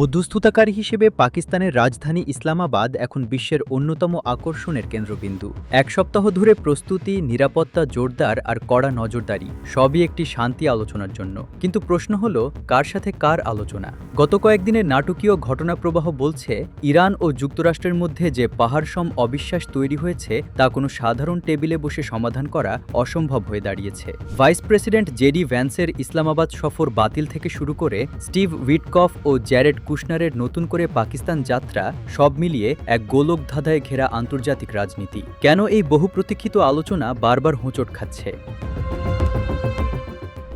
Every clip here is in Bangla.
মধ্যস্থতাকারী হিসেবে পাকিস্তানের রাজধানী ইসলামাবাদ এখন বিশ্বের অন্যতম আকর্ষণের কেন্দ্রবিন্দু। এক সপ্তাহ ধরে প্রস্তুতি, নিরাপত্তা জোরদার আর কড়া নজরদারি সবই একটি শান্তি আলোচনার জন্য। কিন্তু প্রশ্ন হলো, কার সাথে কার আলোচনা? গত কয়েকদিনের নাটকীয় ঘটনাপ্রবাহ বলছে, ইরান ও যুক্তরাষ্ট্রের মধ্যে যে পাহাড়সম অবিশ্বাস তৈরি হয়েছে তা কোনো সাধারণ টেবিলে বসে সমাধান করা অসম্ভব হয়ে দাঁড়িয়েছে। ভাইস প্রেসিডেন্ট জেডি ভ্যান্সের ইসলামাবাদ সফর বাতিল থেকে শুরু করে স্টিভ উইটকফ ও জ্যারেড কুশনারের নতুন করে পাকিস্তান যাত্রা, সব মিলিয়ে এক গোলকধাঁধায় ঘেরা আন্তর্জাতিক রাজনীতি। কেন এই বহুপ্রতীক্ষিত আলোচনা বারবার হোঁচট খাচ্ছে?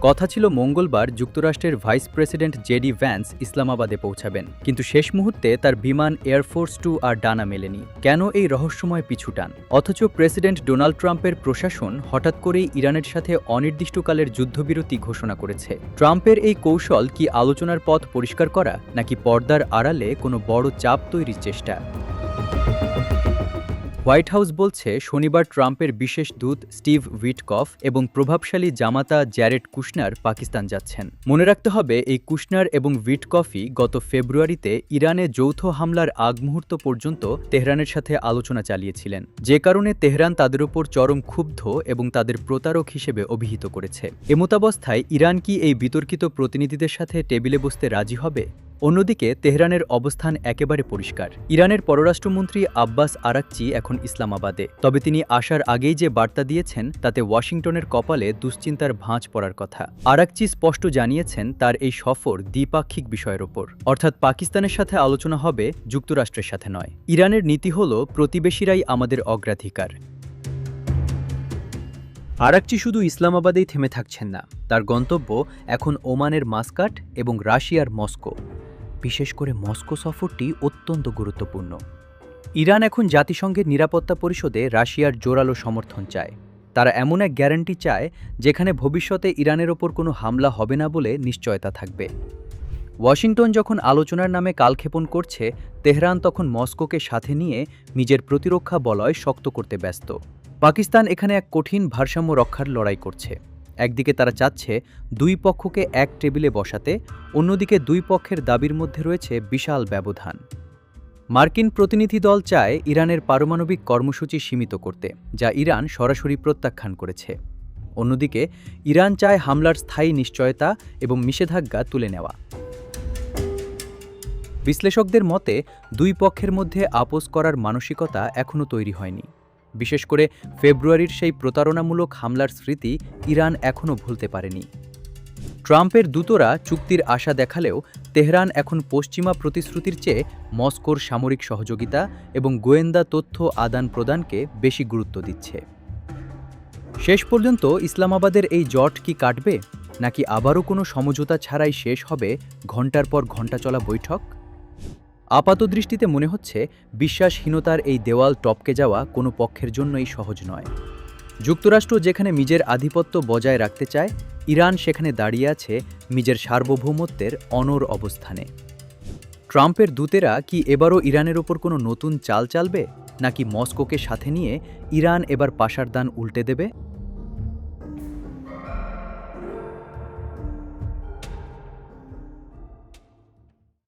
কথা ছিল মঙ্গলবার যুক্তরাষ্ট্রের ভাইস প্রেসিডেন্ট জেডি ভ্যান্স ইসলামাবাদে পৌঁছাবেন, কিন্তু শেষ মুহূর্তে তার বিমান এয়ারফোর্স 2 আর ডানা মেলেনি। কেন এই রহস্যময় পিছুটান? অথচ প্রেসিডেন্ট ডোনাল্ড ট্রাম্পের প্রশাসন হঠাৎ করেই ইরানের সাথে অনির্দিষ্টকালের যুদ্ধবিরতি ঘোষণা করেছে। ট্রাম্পের এই কৌশল কি আলোচনার পথ পরিষ্কার করা, নাকি পর্দার আড়ালে কোনো বড় চাপ তৈরির চেষ্টা? হোয়াইট হাউস বলছে, শনিবার ট্রাম্পের বিশেষ দূত স্টিভ উইটকফ এবং প্রভাবশালী জামাতা জ্যারেড কুশনার পাকিস্তান যাচ্ছেন। মনে রাখতে হবে, এই কুশনার এবং উইটকফই গত ফেব্রুয়ারিতে ইরানে যৌথ হামলার আগ মুহূর্ত পর্যন্ত তেহরানের সাথে আলোচনা চালিয়েছিলেন, যে কারণে তেহরান তাদের উপর চরম ক্ষুব্ধ এবং তাদের প্রতারক হিসেবে অভিহিত করেছে। এমতাবস্থায় ইরান কি এই বিতর্কিত প্রতিনিধিদের সাথে টেবিলে বসতে রাজি হবে? অন্যদিকে তেহরানের অবস্থান একেবারে পরিষ্কার। ইরানের পররাষ্ট্রমন্ত্রী আব্বাস আরাকচি এখন ইসলামাবাদে, তবে তিনি আসার আগেই যে বার্তা দিয়েছেন তাতে ওয়াশিংটনের কপালে দুশ্চিন্তার ভাঁজ পড়ার কথা। আরাকচি স্পষ্ট জানিয়েছেন তার এই সফর দ্বিপাক্ষিক বিষয়ের ওপর, অর্থাৎ পাকিস্তানের সাথে আলোচনা হবে, যুক্তরাষ্ট্রের সাথে নয়। ইরানের নীতি হল, প্রতিবেশীরাই আমাদের অগ্রাধিকার। আরাকচি শুধু ইসলামাবাদেই থেমে থাকছেন না, তার গন্তব্য এখন ওমানের মাস্কাট এবং রাশিয়ার মস্কো। বিশেষ করে মস্কো সফরটি অত্যন্ত গুরুত্বপূর্ণ। ইরান এখন জাতিসংঘের নিরাপত্তা পরিষদে রাশিয়ার জোরালো সমর্থন চায়। তারা এমন এক গ্যারান্টি চায় যেখানে ভবিষ্যতে ইরানের ওপর কোনো হামলা হবে না বলে নিশ্চয়তা থাকবে। ওয়াশিংটন যখন আলোচনার নামে কালক্ষেপণ করছে, তেহরান তখন মস্কোকে সাথে নিয়ে নিজের প্রতিরক্ষা বলয় শক্ত করতে ব্যস্ত। পাকিস্তান এখানে এক কঠিন ভারসাম্য রক্ষার লড়াই করছে। একদিকে তারা চাচ্ছে দুই পক্ষকে এক টেবিলে বসাতে, অন্যদিকে দুই পক্ষের দাবির মধ্যে রয়েছে বিশাল ব্যবধান। মার্কিন প্রতিনিধি দল চায় ইরানের পারমাণবিক কর্মসূচি সীমিত করতে, যা ইরান সরাসরি প্রত্যাখ্যান করেছে। অন্যদিকে ইরান চায় হামলার স্থায়ী নিশ্চয়তা এবং নিষেধাজ্ঞা তুলে নেওয়া। বিশ্লেষকদের মতে, দুই পক্ষের মধ্যে আপোস করার মানসিকতা এখনও তৈরি হয়নি। বিশেষ করে ফেব্রুয়ারির সেই প্রতারণামূলক হামলার স্মৃতি ইরান এখনও ভুলতে পারেনি। ট্রাম্পের দূতরা চুক্তির আশা দেখালেও তেহরান এখন পশ্চিমা প্রতিশ্রুতির চেয়ে মস্কোর সামরিক সহযোগিতা এবং গোয়েন্দা তথ্য আদান প্রদানকে বেশি গুরুত্ব দিচ্ছে। শেষ পর্যন্ত ইসলামাবাদের এই জট কি কাটবে, নাকি আবারও কোনো সমঝোতা ছাড়াই শেষ হবে ঘণ্টার পর ঘণ্টা চলা বৈঠক? আপাতদৃষ্টিতে মনে হচ্ছে, বিশ্বাসহীনতার এই দেওয়াল টপকে যাওয়া কোনো পক্ষের জন্যই সহজ নয়। যুক্তরাষ্ট্র যেখানে নিজের আধিপত্য বজায় রাখতে চায়, ইরান সেখানে দাঁড়িয়ে আছে নিজের সার্বভৌমত্বের অনড় অবস্থানে। ট্রাম্পের দূতেরা কি এবারও ইরানের ওপর কোনো নতুন চাল চালবে, নাকি মস্কোকে সাথে নিয়ে ইরান এবার পাশার দান উল্টে দেবে?